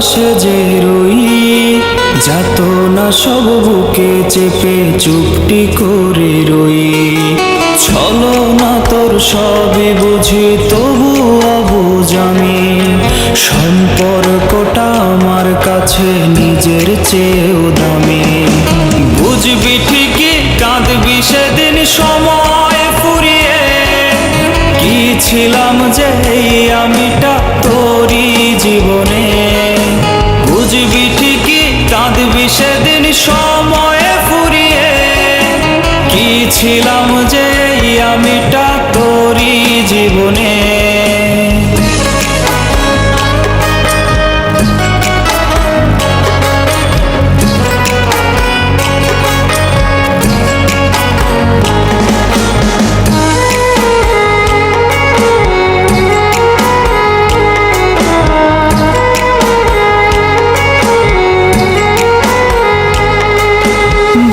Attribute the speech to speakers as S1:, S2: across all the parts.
S1: সেজে রই, যাত না সব বুকে চেপে চুপটি করে রই। ছলো না তোর সবই বুঝি তবু অবুঝ আমি, সম্পর্কটা আমার কাছে নিজের চেয়েও দামি। বুঝবি ঠিকই কাঁদবি সেদিন সময় ফুরিয়ে, কি ছিলাম যে এই আমিটা তোরই জীবনে। বুঝবি ঠিকই কাঁদবি সেদিন সময় ফুরিয়ে, কি ছিলাম যে এই আমিটা তোরই জীবনে।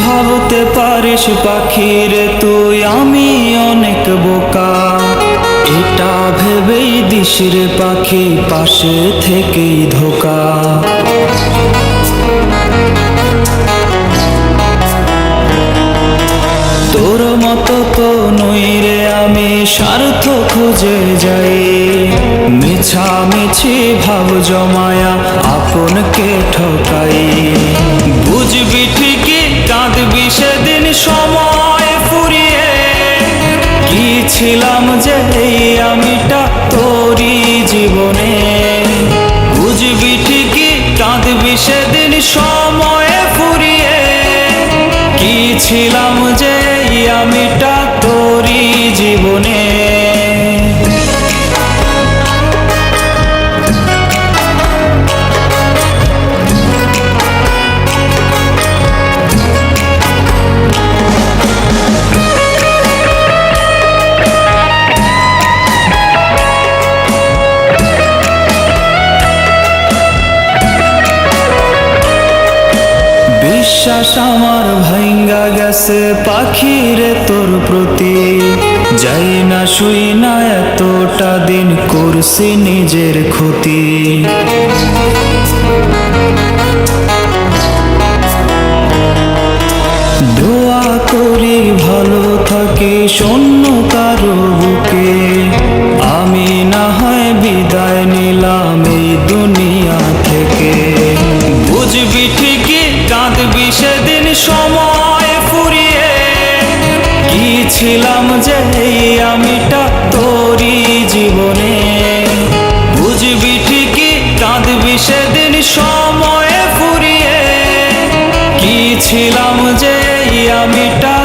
S1: ভাবতে পারিস পাখিরে তুই আমি অনেক বোকা, এটা ভেবেই দিস রে পাখি পাশে থেকেই ধোকা। তোর মতো তো নই রে আমি স্বার্থ খুঁজে যাই, মিছামিছি ভাব জমায়া আপনকে ঠকাই। বুঝবি ঠিকই কাঁদবি সেদিন সময় ফুরিয়ে, কি ছিলাম যে এই আমিটা তোরই জীবনে। বুঝবি ঠিকই কাঁদবি সেদিন সময় ফুরিয়ে, কি ছিলাম যে এই আমিটা তোরই জীবনে। বিশ্বাস আমার ভাঙ্গা গেছে পাখিরে তোর প্রতি, যাই না শুই না এতটা দিন করছি নিজের ক্ষতি। দোয়া করি ভালো থাকি শূন্য কারো বুকে, আমি না হয় বিদায় নিলাম এই দুনিয়া থেকে। বুঝবি ঠিকই কাঁদবি সেদিন সময় ফুরিয়ে, কি ছিলাম যে এই আমিটা তোরই জীবনে। বুঝবি ঠিকই কাঁদবি সেদিন সময় ফুরিয়ে, কি ছিলাম যে এই আমিটা